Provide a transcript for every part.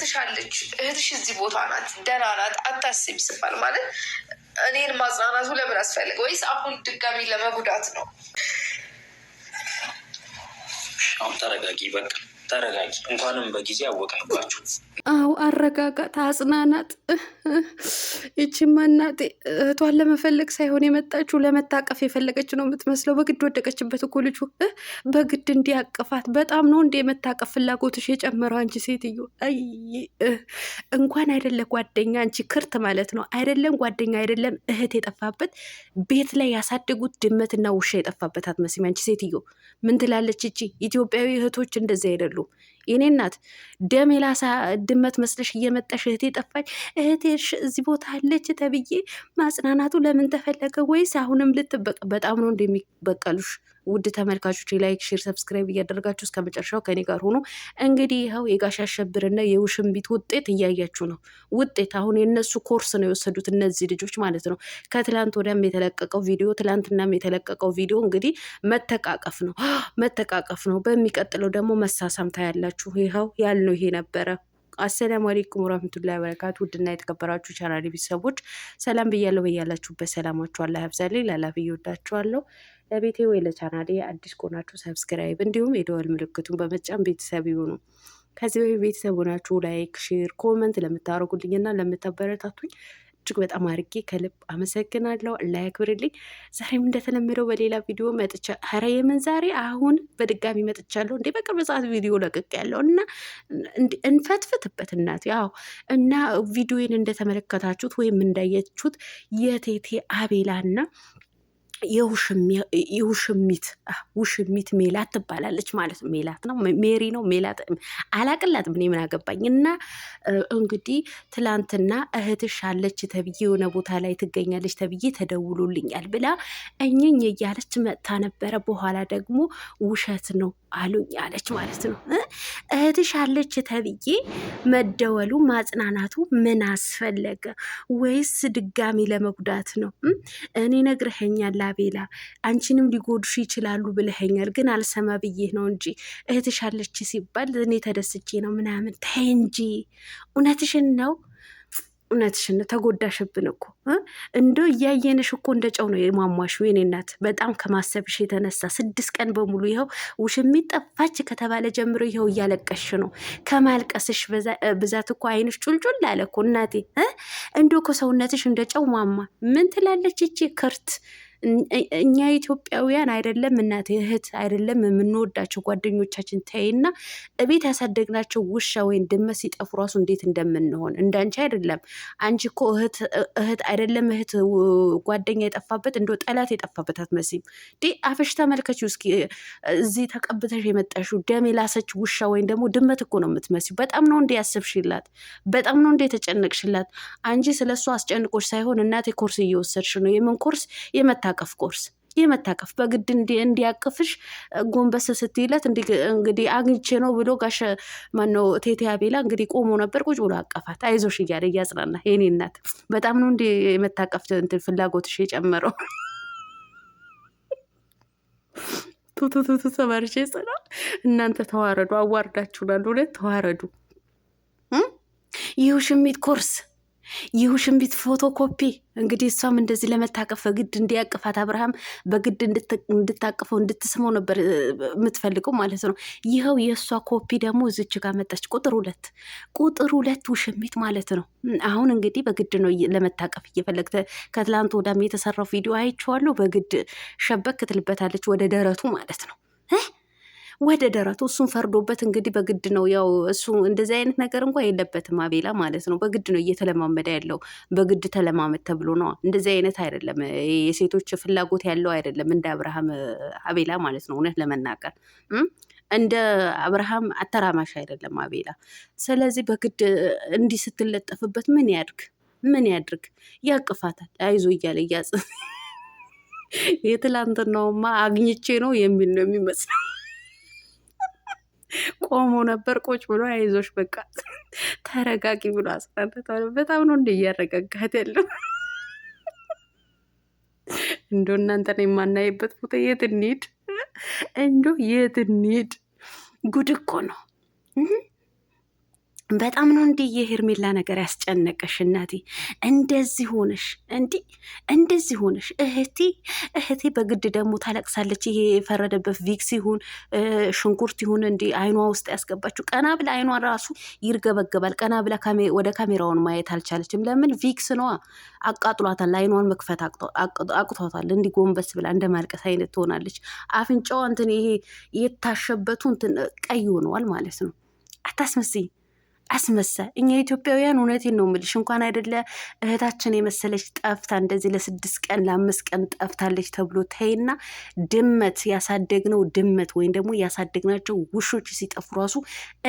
እህትሻለች እህትሽ እዚህ ቦታ ናት ደህና ናት አታስቢ ሲባል ማለት እኔን ማጽናናቱ ለምን አስፈልገ? ወይስ አሁን ድጋሚ ለመጉዳት ነው? አሁን ተረጋጊ፣ በቃ ተረጋጊ። እንኳንም በጊዜ አወቅንባችሁ። አዎ አረጋጋት፣ አጽናናት። ይቺማ እናቴ እህቷን ለመፈለግ ሳይሆን የመጣችው ለመታቀፍ የፈለገች ነው የምትመስለው። በግድ ወደቀችበት እኮ ልጁ በግድ እንዲያቅፋት። በጣም ነው እንደ የመታቀፍ ፍላጎትሽ የጨመረው አንቺ ሴትዮ። እንኳን አይደለ ጓደኛ አንቺ ክርት ማለት ነው አይደለም ጓደኛ አይደለም እህት የጠፋበት ቤት ላይ ያሳደጉት ድመትና ውሻ የጠፋበት አትመስይም አንቺ ሴትዮ። ምን ትላለች እቺ? ኢትዮጵያዊ እህቶች እንደዚህ አይደሉም። የኔ እናት ደም የላሳ ድመት መስለሽ እየመጣሽ እህቴ ጠፋች እህቴሽ እዚህ ቦታ አለች ተብዬ ማጽናናቱ ለምን ተፈለገ? ወይስ አሁንም በጣም ነው እንደሚበቀሉሽ? ውድ ተመልካቾች ላይክ፣ ሼር፣ ሰብስክራይብ እያደረጋችሁ እስከ መጨረሻው ከኔ ጋር ሆኖ እንግዲህ ይኸው የጋሽ አሸብርና የውሽንቢት ውጤት እያያችሁ ነው። ውጤት አሁን የነሱ ኮርስ ነው የወሰዱት እነዚህ ልጆች ማለት ነው። ከትላንት ወዲያም የተለቀቀው ቪዲዮ ትላንትናም የተለቀቀው ቪዲዮ እንግዲህ መተቃቀፍ ነው መተቃቀፍ ነው። በሚቀጥለው ደግሞ መሳሳም ታያላችሁ። ይኸው ያልነው ይሄ ነበረ። አሰላሙ አለይኩም ወራህመቱላሂ ወበረካቱ። ውድና የተከበራችሁ ቻናል ቤተሰቦች ሰላም ብያለሁ። በያላችሁበት ሰላማችሁ አላህ ያብዛልኝ። ላላፍ እየወዳችኋለሁ። ለቤቴ ወይ ለቻናሌ አዲስ ከሆናችሁ ሰብስክራይብ እንዲሁም የደወል ምልክቱን በመጫን ቤተሰብ ይሁኑ። ከዚህ በፊት ቤተሰብ ሆናችሁ ላይክ፣ ሼር፣ ኮመንት ለምታደርጉልኝና ለምታበረታቱኝ እጅግ በጣም አድርጌ ከልብ አመሰግናለሁ። አላህ ያክብርልኝ። ዛሬም እንደተለመደው በሌላ ቪዲዮ መጥቻ ኧረ የምን ዛሬ አሁን በድጋሚ መጥቻለሁ። እንዴ በቅርብ ሰዓት ቪዲዮ ለቅቅ ያለው እና እንፈትፍትበት እናት ያው እና ቪዲዮን እንደተመለከታችሁት ወይም እንዳያችሁት የቴቴ አቤላና ውሽሚት ሜላት ትባላለች ማለት ነው። ሜላት ነው ሜሪ ነው ሜላት አላቅላትም እኔ ምን አገባኝ። እና እንግዲህ ትላንትና እህትሽ አለች ተብዬ የሆነ ቦታ ላይ ትገኛለች ተብዬ ተደውሎልኛል ብላ እኝኝ እያለች መጥታ ነበረ። በኋላ ደግሞ ውሸት ነው አሉኝ አለች ማለት ነው። እህትሽ አለች ተብዬ መደወሉ ማጽናናቱ ምን አስፈለገ? ወይስ ድጋሚ ለመጉዳት ነው? እኔ ነግረኸኛል አቤላ አንቺንም ሊጎዱሽ ይችላሉ ብለኸኛል፣ ግን አልሰማ ብዬ ነው እንጂ እህትሽ አለች ሲባል እኔ ተደስቼ ነው ምናምን። ተይ እንጂ እውነትሽን ነው እውነትሽን ተጎዳሽብን እኮ እንዶ እያየንሽ እኮ እንደ ጨው ነው የሟሟሽ። የኔ እናት በጣም ከማሰብሽ የተነሳ 6 ቀን በሙሉ ይኸው ውሽሚት ጠፋች ከተባለ ጀምሮ ይኸው እያለቀሽ ነው። ከማልቀስሽ ብዛት እኮ አይንሽ ጩልጩል አለ እኮ እናቴ። እንዶ ከሰውነትሽ እንደ ጨው ሟሟ። ምን ትላለች እቺ ክርት? እኛ ኢትዮጵያውያን አይደለም እናቴ እህት አይደለም የምንወዳቸው ጓደኞቻችን ተይና እቤት ያሳደግናቸው ውሻ ወይም ድመት ሲጠፉ ራሱ እንዴት እንደምንሆን እንዳንቺ አይደለም። አንቺ እኮ እህት አይደለም እህት ጓደኛ የጠፋበት እንደ ጠላት የጠፋበት አትመስይም። አፍሽ ተመልከችው እስኪ። እዚህ ተቀብተሽ የመጣሽው ደም የላሰች ውሻ ወይም ደግሞ ድመት እኮ ነው የምትመስይው። በጣም ነው እንደ ያሰብሽላት፣ በጣም ነው እንደ የተጨነቅሽላት። አንቺ ስለሱ አስጨንቆች ሳይሆን እናቴ ኮርስ እየወሰድሽ ነው። የምን ኮርስ? የመታቀፍ ኮርስ። የመታቀፍ በግድ እንዲያቅፍሽ ጎንበስ ስትይለት እንግዲህ አግኝቼ ነው ብሎ ጋሽ ማነው ቴቴ አቤላ እንግዲህ ቆሞ ነበር። ቁጭ ብሎ አቀፋት። አይዞሽ እያለ እያጽናና። የኔ እናት በጣም ነው እንዲ የመታቀፍ እንትን ፍላጎትሽ የጨመረው። ቱቱቱቱ ተመርቼ ጽና። እናንተ ተዋረዱ፣ አዋርዳችሁናል። እውነት ተዋረዱ። የውሽሚት ኮርስ የውሽሚት ፎቶኮፒ እንግዲህ እሷም እንደዚህ ለመታቀፍ በግድ እንዲያቅፋት አብርሃም በግድ እንድታቅፈው እንድትስመው ነበር የምትፈልገው ማለት ነው። ይኸው የእሷ ኮፒ ደግሞ እዚች ጋር መጣች። ቁጥር ሁለት ውሽሚት ማለት ነው። አሁን እንግዲህ በግድ ነው ለመታቀፍ እየፈለግ። ከትላንት ወዳም የተሰራው ቪዲዮ አይቼዋለሁ። በግድ ሸበክ ትልበታለች ወደ ደረቱ ማለት ነው። ወደ ደረቱ እሱን ፈርዶበት እንግዲህ በግድ ነው ያው እሱ እንደዚህ አይነት ነገር እንኳን የለበትም አቤላ ማለት ነው። በግድ ነው እየተለማመደ ያለው። በግድ ተለማመድ ተብሎ ነው። እንደዚህ አይነት አይደለም፣ የሴቶች ፍላጎት ያለው አይደለም እንደ አብርሃም አቤላ ማለት ነው። እውነት ለመናገር እንደ አብርሃም አተራማሽ አይደለም አቤላ። ስለዚህ በግድ እንዲህ ስትለጠፍበት ምን ያድርግ? ያቅፋታል። አይዞ እያለ የትላንትናውማ አግኝቼ ነው የሚል ነው የሚመስለው። ቆሞ ነበር ቁጭ ብሎ አይዞሽ በቃ ተረጋጊ ብሎ አጽናንቷል። በጣም ነው እንደ እያረጋጋት ያለው። እንዶ እናንተን የማናይበት ቦታ የት እንሂድ? እንዶ የት እንሂድ? ጉድ እኮ ነው። በጣም ነው እንዲህ የሄርሜላ ነገር ያስጨነቀሽ እናቴ። እንደዚህ ሆነሽ እንደዚህ ሆነሽ እህቴ በግድ ደግሞ ታለቅሳለች። ይሄ የፈረደበት ቪክስ ይሁን ሽንኩርት ይሁን እንዲህ አይኗ ውስጥ ያስገባችው ቀና ብላ አይኗ ራሱ ይርገበገባል። ቀና ብላ ወደ ካሜራውን ማየት አልቻለችም። ለምን? ቪክስ ነዋ አቃጥሏታል። አይኗን መክፈት አቅቷታል። እንዲህ ጎንበስ ብላ እንደ ማልቀስ አይነት ትሆናለች። አፍንጫዋ እንትን ይሄ የታሸበቱ እንትን ቀይ ሆነዋል ማለት ነው። አታስመስይ አስመሳ። እኛ ኢትዮጵያውያን እውነቴን ነው የምልሽ እንኳን አይደለ እህታችን የመሰለች ጠፍታ እንደዚህ ለ6 ቀን ለ5 ቀን ጠፍታለች ተብሎ ተይና ድመት ያሳደግነው ድመት ወይም ደግሞ ያሳደግናቸው ውሾች ሲጠፉ ራሱ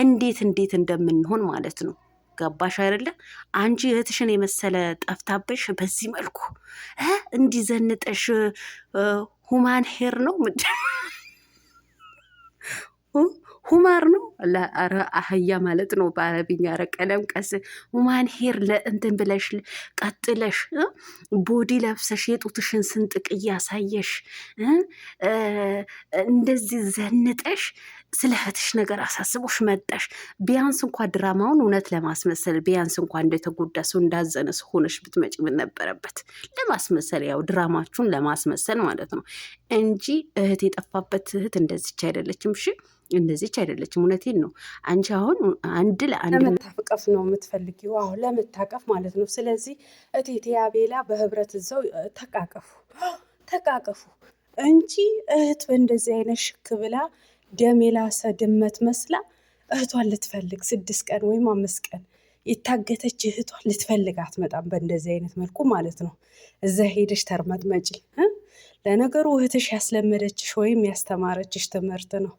እንዴት እንደምንሆን ማለት ነው። ገባሽ አይደለ? አንቺ እህትሽን የመሰለ ጠፍታበሽ በዚህ መልኩ እንዲዘንጠሽ ሁማን ሄር ነው ሁማር ነው ኧረ አህያ ማለት ነው በአረብኛ። ኧረ ቀለም ቀስ ሁማን ሄር ለእንትን ብለሽ ቀጥለሽ ቦዲ ለብሰሽ የጡትሽን ስንጥቅ እያሳየሽ እንደዚህ ዘንጠሽ ስለ እህትሽ ነገር አሳስቦሽ መጣሽ። ቢያንስ እንኳ ድራማውን እውነት ለማስመሰል ቢያንስ እንኳ እንደተጎዳ ሰው እንዳዘነ ሰው ሆነሽ ብትመጪ ምን ነበረበት? ለማስመሰል ያው ድራማችሁን ለማስመሰል ማለት ነው እንጂ እህት የጠፋበት እህት እንደዚች አይደለችም። እሺ እንደዚች አይደለችም። እውነቴን ነው። አንቺ አሁን አንድ ለአንድ ለመታቀፍ ነው የምትፈልጊው? አሁን ለመታቀፍ ማለት ነው። ስለዚህ እቴቴ አቤላ በህብረት እዛው ተቃቀፉ እንጂ እህት በእንደዚህ አይነት ሽክ ብላ ደም የላሰ ድመት መስላ እህቷን ልትፈልግ 6 ቀን ወይም 5 ቀን የታገተች እህቷን ልትፈልግ አትመጣም። በእንደዚህ አይነት መልኩ ማለት ነው። እዛ ሄደሽ ተርመጥመጪ። ለነገሩ እህትሽ ያስለመደችሽ ወይም ያስተማረችሽ ትምህርት ነው።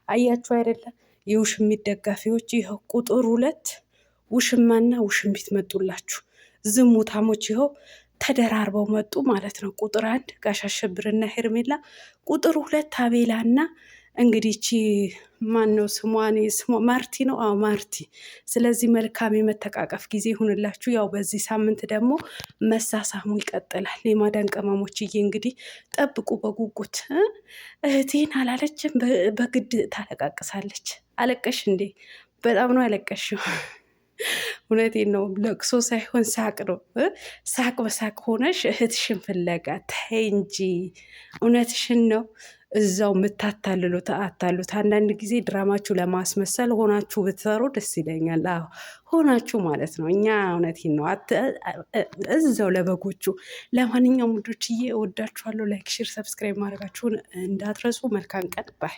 አያችሁ አይደለም? የውሽሚት ደጋፊዎች ይኸው ቁጥር 2 ውሽማና ውሽሚት መጡላችሁ። ዝሙታሞች ይኸው ተደራርበው መጡ ማለት ነው። ቁጥር 1 ጋሽ አሸብርና ሄርሜላ፣ ቁጥር 2 አቤላና እንግዲህ እቺ ማን ነው ስሟ? ማርቲ ነው። አዎ ማርቲ። ስለዚህ መልካም የመተቃቀፍ ጊዜ ይሁንላችሁ። ያው በዚህ ሳምንት ደግሞ መሳሳሙ ይቀጥላል። የማዳን ቅመሞችዬ እንግዲህ ጠብቁ በጉጉት። እህቴን አላለችም፣ በግድ ታለቃቅሳለች። አለቀሽ እንዴ? በጣም ነው ያለቀሽው። እውነቴን ነው። ለቅሶ ሳይሆን ሳቅ ነው። ሳቅ በሳቅ ሆነሽ እህትሽን ፍለጋ ተይ እንጂ። እውነትሽን ነው። እዛው የምታታልሉት አታሉት። አንዳንድ ጊዜ ድራማችሁ ለማስመሰል ሆናችሁ ብትሰሩ ደስ ይለኛል። አዎ ሆናችሁ ማለት ነው። እኛ እውነቴን ነው እዛው ለበጎቹ። ለማንኛውም ውዶችዬ እወዳችኋለሁ። ላይክ፣ ሼር፣ ሰብስክራይብ ማድረጋችሁን እንዳትረሱ። መልካም ቀን ባይ